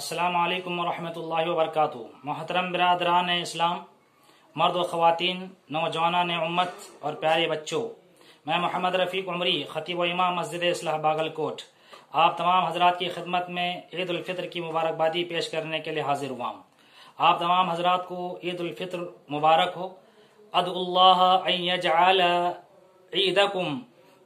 अस्सलाम वालेकुम वरहमतुल्लाहि वबरकातुहू। मोहतरम बिरादरान इस्लाम, मर्द व ख़वातीन, नौजवानान उम्मत और प्यारे बच्चों, मैं मोहम्मद रफ़ीक उमरी, ख़तीब व इमाम मस्जिद इस्लाह बागलकोट, आप तमाम हजरात की खिदमत में ईद उल फित्र की मुबारकबादी पेश करने के लिए हाजिर हुआ हूँ। आप तमाम हजरात को ईद उल फित्र मुबारक हो। अदुल्लाह अन यजअल ईदकुम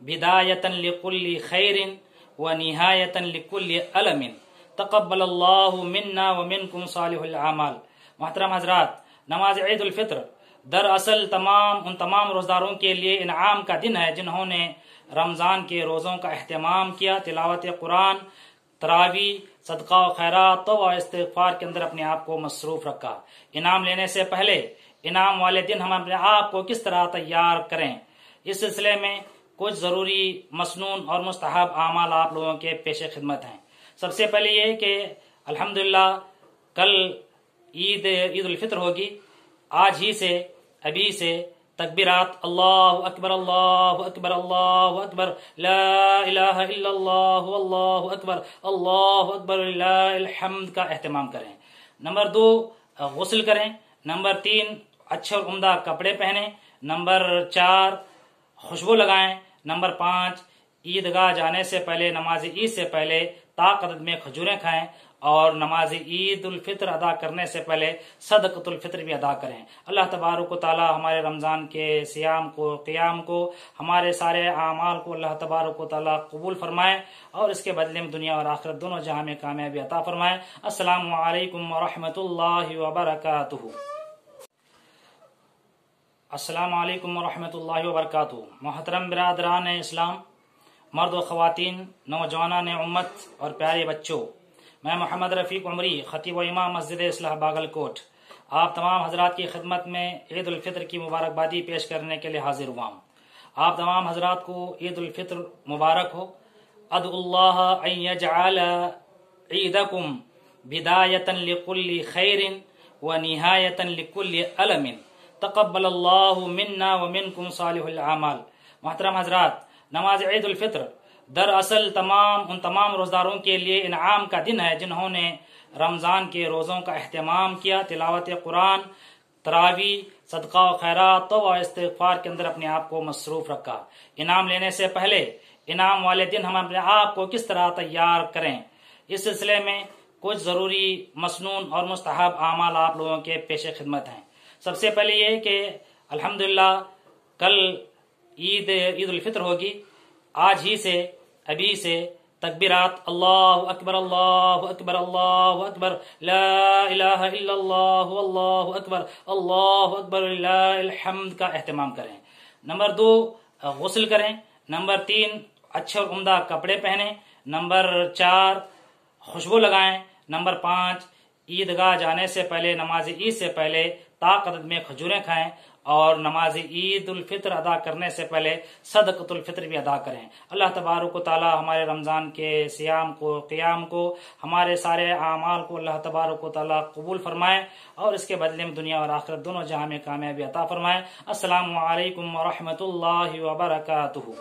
बिदायतन लिकुल्लि खैरिन व निहायतन लिकुल्लि अलमिन तक़ब्बलल्लाहु मिन्ना व मिनकुम सालिहुल आमाल। मोहतरम हजरात, नमाज ईद उल फित्र दरअसल उन तमाम रोज़दारों के लिए इनाम का दिन है जिन्होंने रमज़ान के रोज़ों का अहतमाम किया, तिलावत कुरान, तरावी, सदका व खैरात व इस्तिग़फ़ार के अंदर अपने आप को मसरूफ़ रखा। इनाम लेने से पहले इनाम वाले दिन हम अपने आप को किस तरह तैयार करें, इस सिलसिले में कुछ ज़रूरी मसनून और मुस्तहब आमाल आप लोगों के पेश खिदमत हैं। सबसे पहले ये कि अल्हम्दुलिल्लाह कल ईद उल फित्र होगी। आज ही से अभी से तकबीरात अल्लाहु अकबर अल्लाहु अकबर अल्लाहु अकबर ला इलाहा इल्लल्लाहु अल्लाहु अकबर लिल्लाहिल हम्द का एहतमाम करें। नंबर 2, गुस्ल करें। नंबर 3, अच्छे और उम्दा कपड़े पहने। नंबर 4, खुशबू लगाएं। नंबर 5, ईदगाह जाने से पहले, नमाज ईद से पहले ताक़त में खजूरें खाएं और नमाज ईद उल फित्र अदा करने से पहले सदक़तुल फित्र भी अदा करें। अल्लाह तबारक व तआला हमारे रमज़ान के सियाम को, क़ियाम को, हमारे सारे आमाल को अल्लाह तबारक व तआला कबूल फरमाए और इसके बदले में दुनिया और आखिरत दोनों जहां में कामयाबी अता फरमाए। अस्सलामु अलैकुम वरहमतुल्लाहि वबरकातुहू। अस्सलामु अलैकुम वरहमतुल्लाहि वबरकातुहू। मोहतरम बिरादरान इस्लाम, मर्द व ख़वातीन, नौजवानान उम्मत और प्यारे बच्चों, मैं मोहम्मद रफ़ीक उमरी, ख़तीब व इमाम मस्जिद इस्लाह बागलकोट, आप तमाम हजरात की खिदमत में ईद उल फित्र की मुबारकबादी पेश करने के लिए हाजिर हुआ हूँ। आप तमाम हजरात को ईद उल फित्र मुबारक हो। अदुल्लाह अन यजअल ईदकुम बिदायतन लिकुल्लि खैरिन व निहायतन लिकुल्लि अलमिन तक़ब्बलल्लाहु मिन्ना व मिनकुम सालिहुल आमाल। मोहतरम हजरात, नमाज ईद उल फित्र दरअसल उन तमाम रोज़दारों के लिए इनाम का दिन है जिन्होंने रमज़ान के रोज़ों का अहतमाम किया, तिलावत कुरान, तरावी, सदका व खैरात व इस्तिग़फ़ार के अंदर अपने आप को मसरूफ़ रखा। इनाम लेने से पहले इनाम वाले दिन हम अपने आप को किस तरह तैयार करें, इस सिलसिले में कुछ ज़रूरी मसनून और मुस्तहब आमाल आप लोगों के पेश खिदमत हैं। सबसे पहले ये कि अल्हम्दुलिल्लाह कल ईद उल फित्र होगी। आज ही से अभी से तकबीरात अल्लाहु अकबर अल्लाहु अकबर अल्लाहु अकबर ला इलाहा इल्लल्लाहु अल्लाहु अकबर लिल्लाहिल हम्द का एहतमाम करें। नंबर 2, गुस्ल करें। नंबर 3, अच्छे और उम्दा कपड़े पहने। नंबर 4, खुशबू लगाएं। नंबर 5, ईदगाह जाने से पहले, नमाज ईद से पहले ताक़त में खजूरें खाएं और नमाज ईद उल फित्र अदा करने से पहले सदक़तुल फित्र भी अदा करें। अल्लाह तबारक व तआला हमारे रमज़ान के सियाम को, क़ियाम को, हमारे सारे आमाल को अल्लाह तबारक व तआला कबूल फरमाए और इसके बदले में दुनिया और आखिरत दोनों जहां में कामयाबी अता फरमाए। अस्सलामु अलैकुम वरहमतुल्लाहि वबरकातुहू।